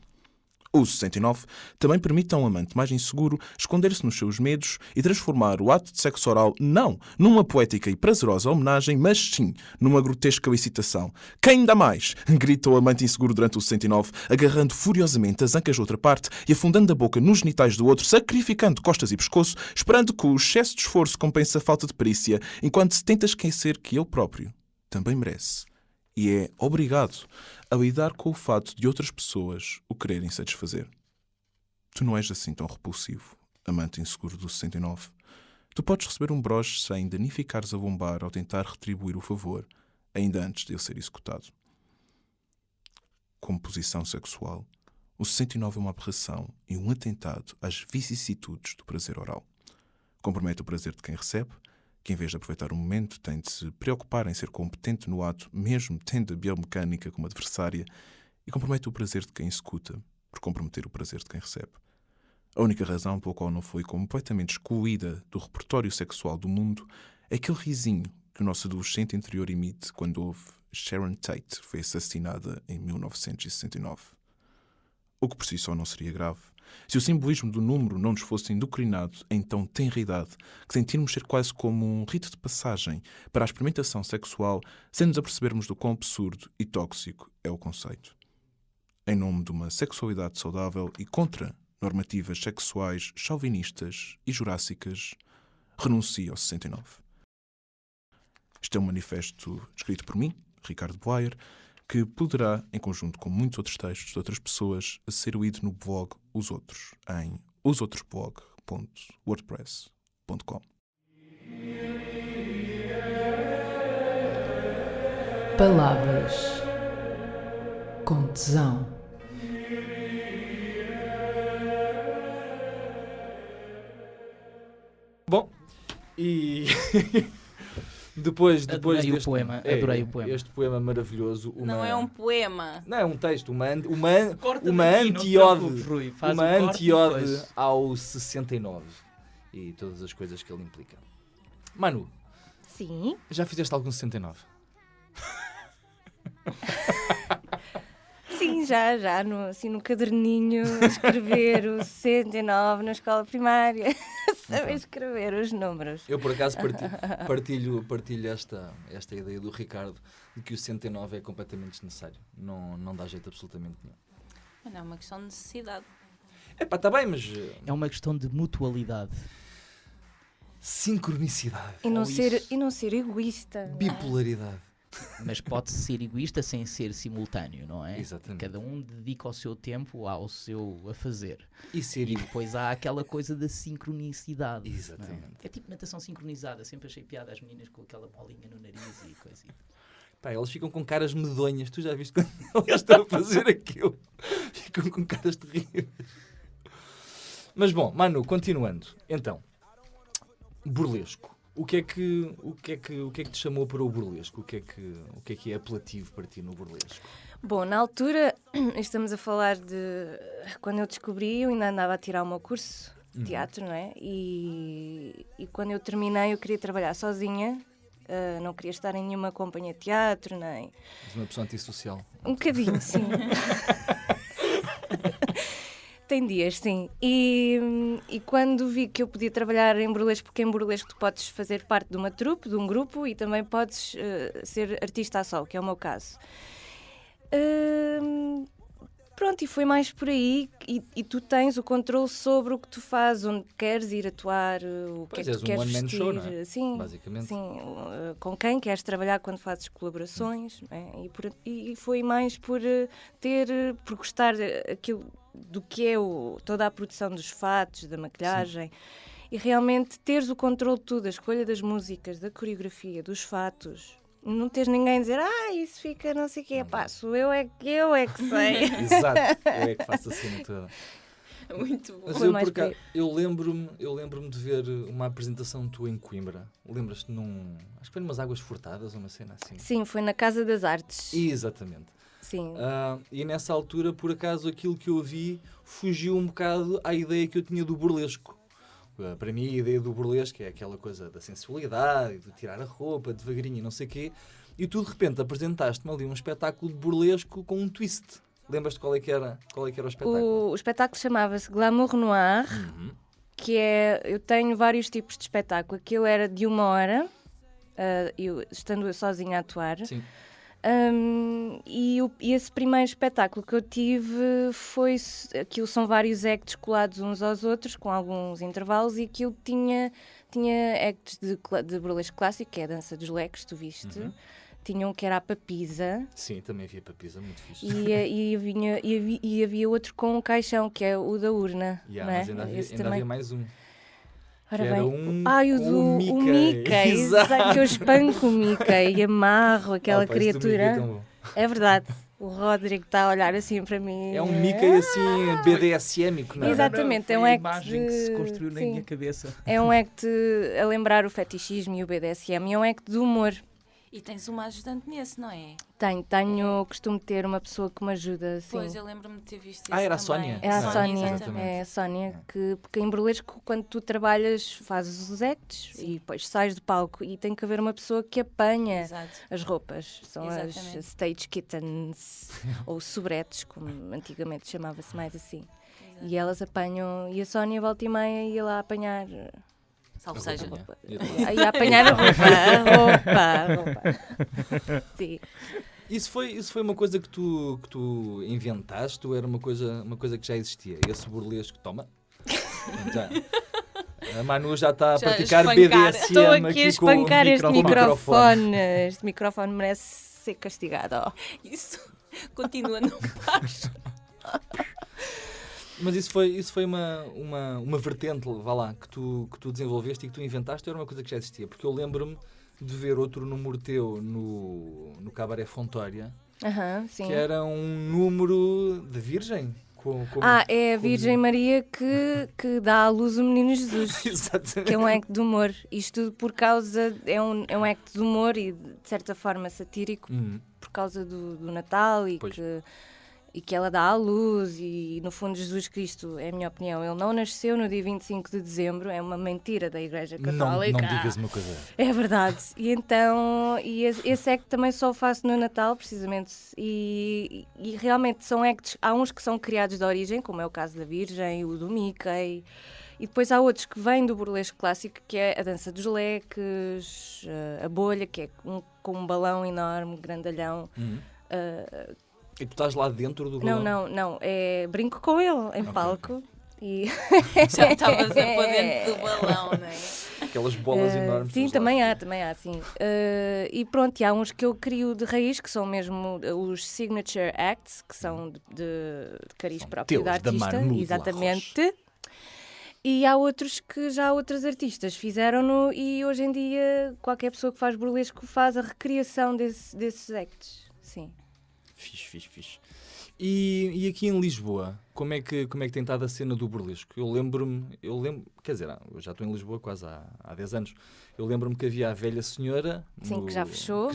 O 69 também permite a um amante mais inseguro esconder-se nos seus medos e transformar o ato de sexo oral não numa poética e prazerosa homenagem, mas sim numa grotesca licitação. Quem dá mais? Grita o amante inseguro durante o 69, agarrando furiosamente as ancas da outra parte e afundando a boca nos genitais do outro, sacrificando costas e pescoço, esperando que o excesso de esforço compense a falta de perícia, enquanto se tenta esquecer que ele próprio também merece e é obrigado a lidar com o fato de outras pessoas o quererem satisfazer. Tu não és assim tão repulsivo, amante inseguro do 69. Tu podes receber um broche sem danificares a lombar ao tentar retribuir o favor, ainda antes de ele ser executado. Como posição sexual, o 69 é uma aberração e um atentado às vicissitudes do prazer oral. Compromete o prazer de quem recebe, que em vez de aproveitar o momento tem de se preocupar em ser competente no ato, mesmo tendo a biomecânica como adversária, e compromete o prazer de quem executa, por comprometer o prazer de quem recebe. A única razão pela qual não foi completamente excluída do repertório sexual do mundo é aquele risinho que o nosso adolescente interior emite quando ouve Sharon Tate foi assassinada em 1969. O que por si só não seria grave se o simbolismo do número não nos fosse endocrinado em tão tenra idade que sentirmos ser quase como um rito de passagem para a experimentação sexual, sem nos apercebermos do quão absurdo e tóxico é o conceito. Em nome de uma sexualidade saudável e contra normativas sexuais chauvinistas e jurássicas, renuncie ao 69. Este é um manifesto escrito por mim, Ricardo Boyer, que poderá, em conjunto com muitos outros textos de outras pessoas, ser lido no blog Os Outros, em osoutrosblog.wordpress.com. Palavras com tesão. Bom, e depois Adorei o deste poema, adorei o poema. Este poema maravilhoso, Não é um poema. não é um texto, uma Corta-me uma aqui, não te preocupes, antiode, Rui, faz uma o corte e antiode depois. ao 69 e todas as coisas que ele implica. Manu, Sim. já fizeste algum 69? Sim, já, assim no caderninho, escrever o 69 na escola primária, saber escrever os números. Eu, por acaso, partilho esta ideia do Ricardo de que o 69 é completamente desnecessário. Não dá jeito absolutamente nenhum. Mas não é uma questão de necessidade. Epá, está bem, mas É uma questão de mutualidade. sincronicidade, E não, Ou ser, isso. e não ser egoísta. bipolaridade. Mas pode-se ser egoísta sem ser simultâneo, não é? Exatamente. Cada um dedica o seu tempo ao seu a fazer. E ser E depois há aquela coisa da sincronicidade. Exatamente. não é? É tipo natação sincronizada. Sempre achei piada às meninas com aquela bolinha no nariz e coisa. Pá, eles ficam com caras medonhas. Tu já viste quando eles estão a fazer aquilo? Ficam com caras terríveis. Mas bom, Manu, continuando. Então, burlesco. O que é que te chamou para o burlesco? O que é que é apelativo para ti no burlesco? Bom, na altura, estamos a falar de... Quando eu descobri, eu ainda andava a tirar o meu curso de teatro, não é? E quando eu terminei, eu queria trabalhar sozinha. Não queria estar em nenhuma companhia de teatro, nem... És uma pessoa antissocial. Um bocadinho, sim. Tem dias, sim. E quando vi que eu podia trabalhar em burlesco, porque em burlesco tu podes fazer parte de uma trupe, de um grupo, e também podes ser artista a solo, que é o meu caso. Pronto, e foi mais por aí, e tu tens o controle sobre o que tu fazes, onde queres ir atuar, o que é Pois que és tu um queres one-man vestir. show, não é? Sim, Basicamente. sim, com quem queres trabalhar quando fazes colaborações, não é? E foi mais por por gostar aquilo, do que é toda a produção dos fatos, da maquilhagem. E realmente teres o controle de tudo, a escolha das músicas, da coreografia, dos fatos. Não teres ninguém a dizer, isso fica não sei o quê. Pá, sou eu é que sei. Exato, eu é que faço a cena toda. Muito bom. Mas Foi eu, mais por por aí. acaso, eu lembro-me de ver uma apresentação tua em Coimbra. Lembras-te acho que foi numas Águas Furtadas ou uma cena assim. Sim, foi na Casa das Artes. Exatamente. Sim. E nessa altura, por acaso, aquilo que eu vi fugiu um bocado à ideia que eu tinha do burlesco. Para mim, a ideia do burlesco é aquela coisa da sensualidade, de tirar a roupa devagarinho e não sei o quê. E tu, de repente, apresentaste-me ali um espetáculo de burlesco com um twist. Lembras-te qual é que era o espetáculo? O espetáculo chamava-se Glamour Noir, que é... Eu tenho vários tipos de espetáculo. Aquilo era de 1 hora, eu estando eu sozinha a atuar. Sim. E esse primeiro espetáculo que eu tive aquilo são vários acts colados uns aos outros com alguns intervalos, e aquilo tinha acts de burlesco clássico, que é a dança dos leques, tu viste. Tinha um que era a papisa. Sim, também havia papisa, muito fixe. E havia outro com um caixão, que é o da urna. Yeah, não é? mas ainda Esse havia também. mais um. Ora que era bem, um o com o Mickey, exato, que eu espanco o Mickey e amarro aquela Pá, esse do Mickey é criatura. tão bom. É verdade, o Rodrigo está a olhar assim para mim. É um Mickey assim, BDSM-ico, não é? Exatamente, Foi é um a act imagem que se construiu na sim. minha cabeça. É um act a lembrar o fetichismo e o BDSM, e é um act de humor. E tens uma ajudante nesse, não é? Costumo ter uma pessoa que me ajuda, assim. Pois, eu lembro-me de ter visto isso Era a também. Sónia? É a Não, Sónia, exatamente. é a Sónia, porque em burlesco, quando tu trabalhas, fazes os acts e depois sais do palco, e tem que haver uma pessoa que apanha Exato. as roupas. São Exatamente. as stage kittens, ou sobretes, como antigamente chamava-se mais assim. E elas apanham, e a Sónia volta e meia ia lá apanhar... Salve seja. A roupa. Ia apanhar a roupa. Sim. Isso foi uma coisa que tu inventaste ou era uma coisa que já existia? Esse burlesco, toma. Já. A Manu já está a Já praticar espancar. BDSM Estou aqui a com espancar este com o microfone. Este microfone merece ser castigado. Ó. Isso continua, não pares. Mas isso foi uma vertente, vá lá, que tu desenvolveste e que tu inventaste, ou era uma coisa que já existia? Porque eu lembro-me de ver outro número teu no Cabaré Fontória, Sim. que era um número de virgem. É a Virgem Maria que dá à luz o Menino Jesus. Exatamente. Que é um act de humor. Isto tudo por causa... É um act de humor e, de certa forma, satírico, por causa do Natal e que ela dá à luz, e no fundo Jesus Cristo, é a minha opinião, ele não nasceu no dia 25 de dezembro, é uma mentira da Igreja Católica. Não digas uma coisa. É verdade. E então, esse act também só o faço no Natal, precisamente, e realmente são acts, há uns que são criados de origem, como é o caso da Virgem, o do Mickey, e depois há outros que vêm do burlesco clássico, que é a dança dos leques, a bolha, que é com um balão enorme, grandalhão. E tu estás lá dentro do balão? Não. Brinco com ele em palco. E... Já estavas a pôr dentro do balão, não é? Aquelas bolas enormes. Sim, também há, sim. E pronto, e há uns que eu crio de raiz, que são mesmo os signature acts, que são de cariz São próprio da teus, da artista. Manu de Exatamente. E há outros que já outras artistas fizeram-no, e hoje em dia qualquer pessoa que faz burlesco faz a recriação desses acts. Sim. Fixe. E aqui em Lisboa, como é que tem estado a cena do burlesco? Eu lembro, quer dizer, eu já estou em Lisboa quase há 10 anos. Eu lembro-me que havia a Velha Senhora, Sim, que já fechou.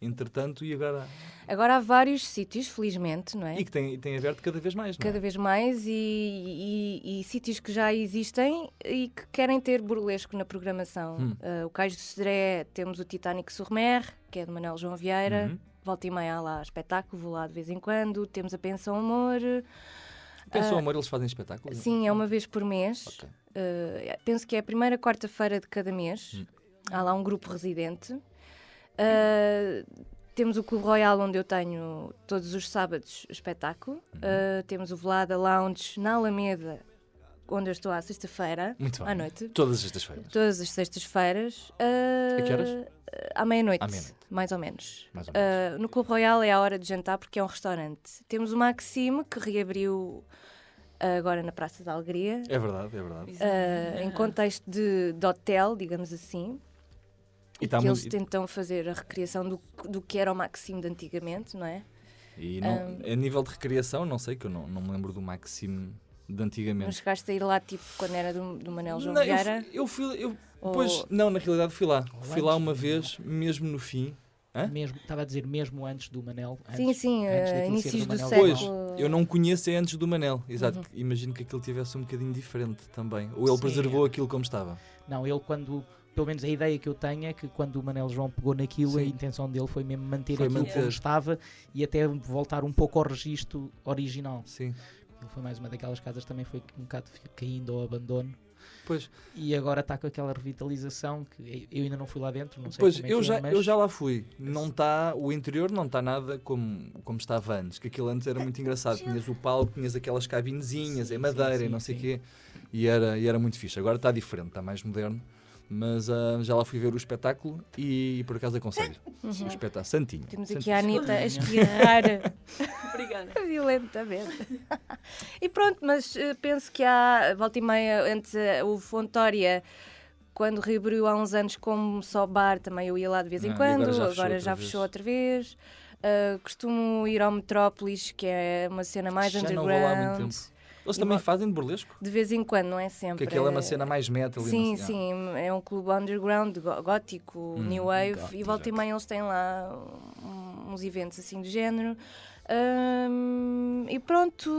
Entretanto, e agora... Agora há vários sítios, felizmente, não é? E que tem aberto cada vez mais, não é? Cada vez mais, e sítios que já existem e que querem ter burlesco na programação. O Cais do Cedré, temos o Titanic Sur-Mer, que é de Manuel João Vieira. Volta e meia há lá espetáculo, vou lá de vez em quando. Temos a Pensão Amor. Pensão Amor, eles fazem espetáculo? Sim, é uma vez por mês. Okay. Penso que é a primeira quarta-feira de cada mês. Há lá um grupo residente. Temos o Clube Royal, onde eu tenho todos os sábados espetáculo. Temos o Velada Lounge na Alameda, onde eu estou à sexta-feira, Muito bem. à noite. Todas as sextas-feiras. Todas as sextas-feiras. A que horas? À meia-noite, À meia-noite. mais ou menos. Mais ou menos. No Clube Royal é a hora de jantar porque é um restaurante. Temos o Maxime, que reabriu agora na Praça da Alegria, É verdade, é verdade. em contexto de hotel, digamos assim. E está Que eles muito... tentam fazer a recriação do que era o Maxime de antigamente, não é? E não, a nível de recriação, não sei, que eu não me lembro do Maxime de Não antigamente. chegaste a ir lá, tipo, quando era do Manel João Não, Vieira? Pois, não, na realidade fui lá. Ou Fui lá antes, uma vez, mesmo no fim. Hã? Mesmo, estava a dizer mesmo antes do Manel. Sim, sim, antes daquilo inícios ser do Manel Pois, século. eu não conheço é antes do Manel. Exato. Uhum. Imagino que aquilo tivesse um bocadinho diferente também. Ou ele Sim. preservou aquilo como estava. Não, ele quando, pelo menos a ideia que eu tenho é que quando o Manel João pegou naquilo, Sim. a intenção dele foi mesmo manter Foi aquilo manter. como estava e até voltar um pouco ao registro original. Sim. Ele foi mais uma daquelas casas também foi um bocado caindo ao abandono. Pois, E agora está com aquela revitalização que eu ainda não fui lá dentro, não sei pois como é eu, que já, é, mas eu já lá fui. Não tá, o interior não está nada como estava antes. Que aquilo antes era muito engraçado. Tinhas o palco, tinhas aquelas cabinezinhas em madeira sim, e não sei o sim. quê. E era muito fixe. Agora está diferente, está mais moderno. Mas já lá fui ver o espetáculo e por acaso aconselho. O espetáculo Santinho. Temos aqui Santinho. a Anitta a espirrar Obrigada. violentamente. E pronto, mas penso que há, volta e meia, antes o Fontória, quando reabriu há uns anos como só bar, também eu ia lá de vez em Não, e quando, agora já fechou agora outra já vez. fechou outra vez. Costumo ir ao Metrópolis, que é uma cena mais Já não vou lá há muito underground. tempo. Eles também fazem de burlesco? De vez em quando, não é sempre. Porque aquela é uma cena mais metal. e Sim, não sei- sim, é um clube underground, gótico, new wave, gótico, e volta e exato. meia eles têm lá uns eventos assim do género. E pronto,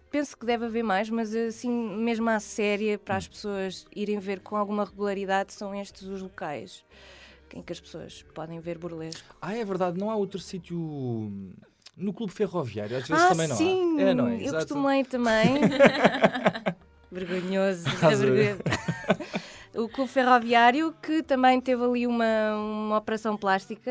penso que deve haver mais, mas assim, mesmo à séria, para as pessoas irem ver com alguma regularidade, são estes os locais em que as pessoas podem ver burlesco. É verdade, não há outro sítio no Clube Ferroviário, às vezes também não sim, há. É, não é? eu Exato. costumo ir também. Vergonhoso, Estás a ver? vergonha. O Clube Ferroviário, que também teve ali uma operação plástica,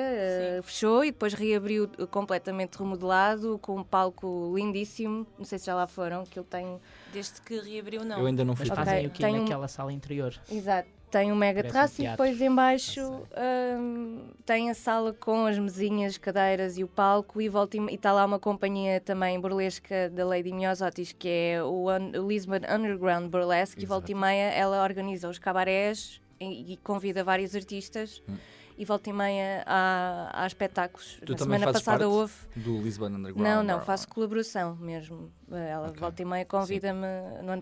fechou e depois reabriu completamente remodelado, com um palco lindíssimo. Não sei se já lá foram, que ele tem. Desde que reabriu, não. Eu ainda não fui mas para Ok, fazem o quê tem um- naquela sala interior? Exato. Tem um mega Parece um terraço e teatro. depois em baixo tem a sala com as mesinhas, cadeiras e o palco e está lá uma companhia também burlesca da Lady Miosotis, que é o Lisbon Underground Burlesque, e volta e meia ela organiza os cabarés e convida vários artistas e volta e meia há espetáculos. Tu Na também semana fazes passada parte houve. do Lisbon Underground? Não, não, ou- faço colaboração mesmo. Ela Ok. volta e meia convida-me. No ano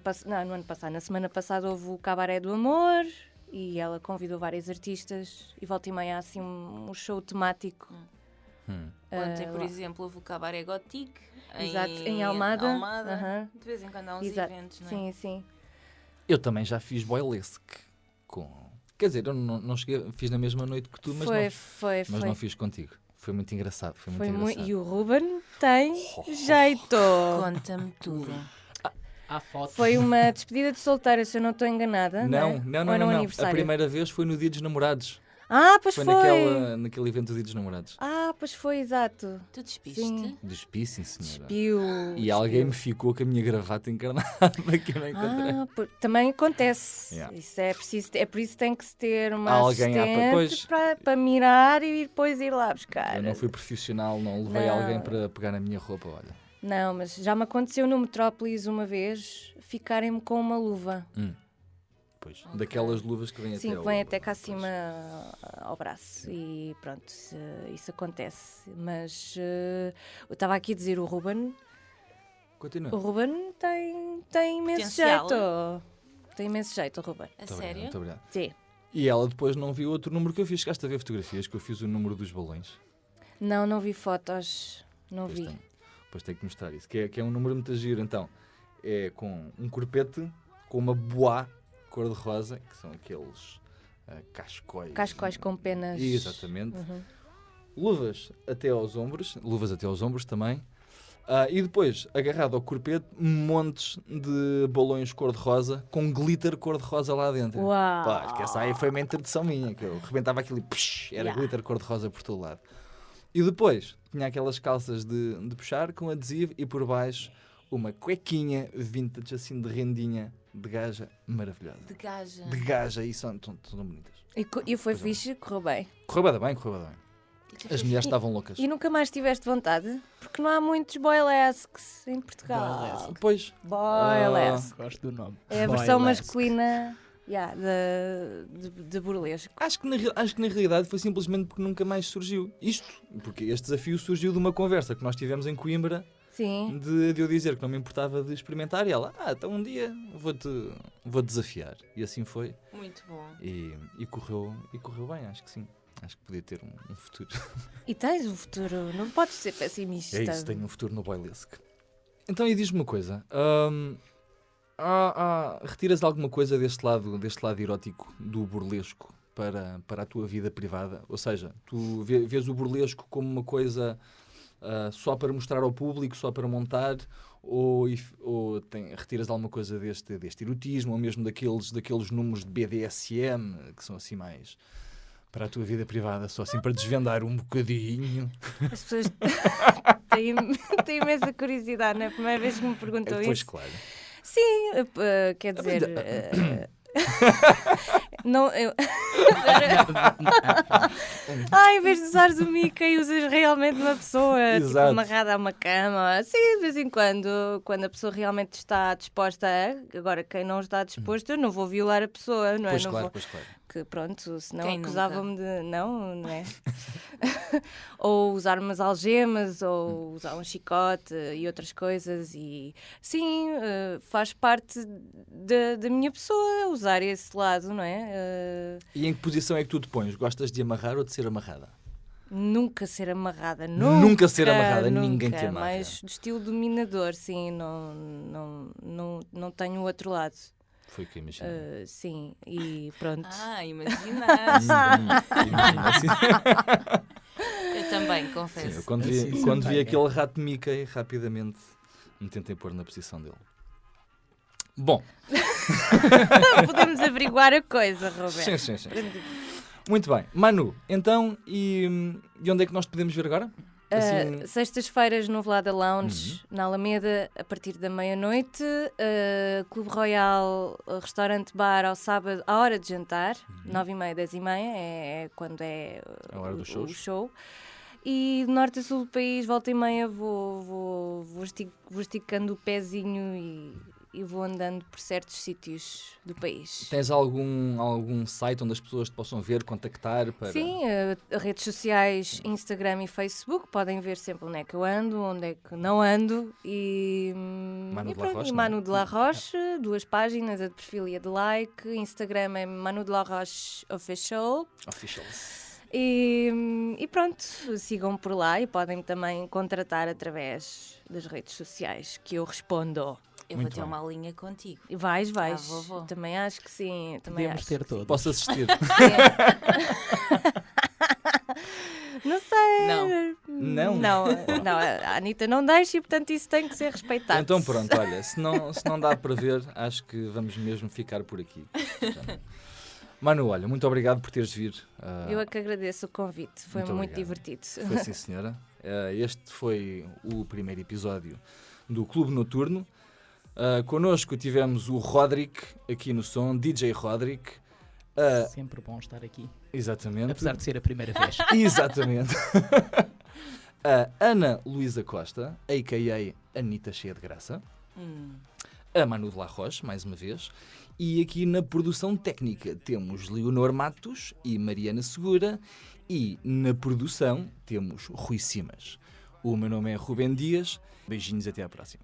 passado, na semana passada houve o Cabaré do Amor e ela convidou vários artistas e volta e meia há assim um show temático. Ontem, por lá. exemplo, houve o Cabaré Gothic Exato, em Almada. Aham. De vez em quando há uns Exato. eventos, não é? Sim, sim. Eu também já fiz boylesque com... Quer dizer, eu não cheguei, fiz na mesma noite que tu, mas, Foi. não fiz contigo. Foi muito engraçado, foi muito Foi engraçado. muito. E o Ruben tem jeito. Conta-me tudo. Há fotos. Foi uma despedida de solteira, se eu não estou enganada. Não, é? não, Ou não, era um não. A aniversário? primeira vez foi no Dia dos Namorados. Pois Foi foi. naquele evento do Dia dos Namorados. Pois foi, exato. Tu despiste? Sim. Despi, sim, senhora. Despiu. E alguém me ficou com a minha gravata encarnada que eu não encontrei. Também acontece. Yeah. Isso é preciso, é por isso que tem que se ter uma Alguém assistente para mirar e depois ir lá buscar. Eu não fui profissional, não levei Não. alguém para pegar na minha roupa, olha. Não, mas já me aconteceu no Metrópolis uma vez ficarem-me com uma luva. Pois, daquelas luvas que vêm Sim, até que ao... vem até cá pois. acima ao braço. E pronto, isso acontece. Mas eu estava aqui a dizer o Ruben. Continua. O Ruben tem imenso Potencial. jeito. Tem imenso jeito, o Ruben. A Muito obrigado, sério? muito obrigado. Sim. E ela depois não viu outro número que eu fiz. Chegaste a ver fotografias que eu fiz o número dos balões. Não vi fotos. Não Depois vi. depois tenho que mostrar isso. Que é um número muito giro. Então, é com um corpete, com uma boá cor-de-rosa, que são aqueles cascóis. Cascóis com penas. Exatamente. Uhum. Luvas até aos ombros também. E depois, agarrado ao corpete, montes de balões cor-de-rosa com glitter cor-de-rosa lá dentro. Uau! Pá, que essa aí foi uma introdução minha, que eu rebentava aquilo e era Yeah. glitter cor-de-rosa por todo lado. E depois tinha aquelas calças de puxar com adesivo e por baixo uma cuequinha vintage assim de rendinha de gaja maravilhosa. De gaja. De gaja e são tão bonitas. E foi fixe, correu bem. Correu bem. As mulheres estavam loucas. E nunca mais tiveste vontade? Porque não há muitos boylesques em Portugal. Boylesque. Pois, Boylesque. Gosto do nome. É a versão Boylesque. masculina de burlesco. acho que na realidade foi simplesmente porque nunca mais surgiu. Isto, porque este desafio surgiu de uma conversa que nós tivemos em Coimbra, Sim. de eu dizer que não me importava de experimentar, e ela, então um dia vou desafiar. E assim foi. Muito bom. E correu bem, acho que sim. Acho que podia ter um futuro. E tens um futuro, não podes ser pessimista. É isso, tenho um futuro no Boylesque. Então, e diz-me uma coisa. Retiras alguma coisa deste lado erótico do burlesco para a tua vida privada? Ou seja, tu vês o burlesco como uma coisa só para mostrar ao público, só para montar, ou retiras alguma coisa deste erotismo, ou mesmo daqueles números de BDSM que são assim mais para a tua vida privada, só assim para desvendar um bocadinho? As pessoas têm imensa curiosidade, não é? A primeira vez que me perguntou Pois isso. claro. Sim, quer dizer. Não, em vez de usares o Mickey, usas realmente uma pessoa tipo, Exato. amarrada a uma cama. Sim, de vez em quando a pessoa realmente está disposta a. Agora, quem não está disposto, eu não vou violar a pessoa, não é? Pois Não claro, vou, pois claro. que pronto, senão Quem acusavam-me de. Não é? Ou usar umas algemas, ou usar um chicote e outras coisas. E sim, faz parte da minha pessoa usar esse lado, não é? E em que posição é que tu te pões? Gostas de amarrar ou de ser amarrada? Nunca ser amarrada, Nunca ser amarrada, nunca, ninguém te amarra. Mas do estilo dominador, sim, não tenho o outro lado. Foi o que eu imaginei. Sim, e pronto. Imaginaste. Imagina assim. Eu também, Sim, confesso. eu quando Assim vi também, aquele rato Mickey, rapidamente me tentei pôr na posição dele. Bom, Podemos averiguar a coisa, Roberto. sim. Muito bem. Manu, então, e onde é que nós te podemos ver agora? Assim, Sextas-feiras no Velada Lounge, na Alameda, a partir da meia-noite. Clube Royal, restaurante bar ao sábado, à hora de jantar, 9h30, 10h30, é quando é A hora dos o shows. show. E de norte a sul do país, volta e meia, vou esticando o pezinho e vou andando por certos sítios do país. tens algum site onde as pessoas te possam ver, contactar? Para... Sim, redes sociais, Instagram e Facebook, podem ver sempre onde é que eu ando, onde é que não ando. E Manu de la pronto, Roche, e não é? Manu de la Roche, 2 páginas, a de perfil e a de like. Instagram é Manu de la Roche Official. Officials. E pronto, sigam por lá e podem também contratar através das redes sociais, que eu respondo. Eu Muito vou ter bem. uma linha contigo. E vais. vou. Também acho que sim. Também Podemos acho ter que sim. todos. Posso assistir? Não sei. Não? Não, a Anitta não deixa e portanto isso tem que ser respeitado. Então pronto, olha, se não dá para ver, acho que vamos mesmo ficar por aqui. Manu, olha, muito obrigado por teres vindo. Eu é que agradeço o convite, foi Muito muito obrigado. divertido. Foi sim, senhora. Este foi o primeiro episódio do Clube Noturno. Connosco tivemos o Roderick aqui no som, DJ Roderick. Sempre bom estar aqui. Exatamente. Apesar de ser a primeira vez. Exatamente. A Ana Luísa Costa, a.k.a. Anitta Cheia de Graça. A Manu de la Roche, mais uma vez. E aqui na produção técnica temos Leonor Matos e Mariana Segura. E na produção temos Rui Simas. O meu nome é Rubem Dias. Beijinhos, até à próxima.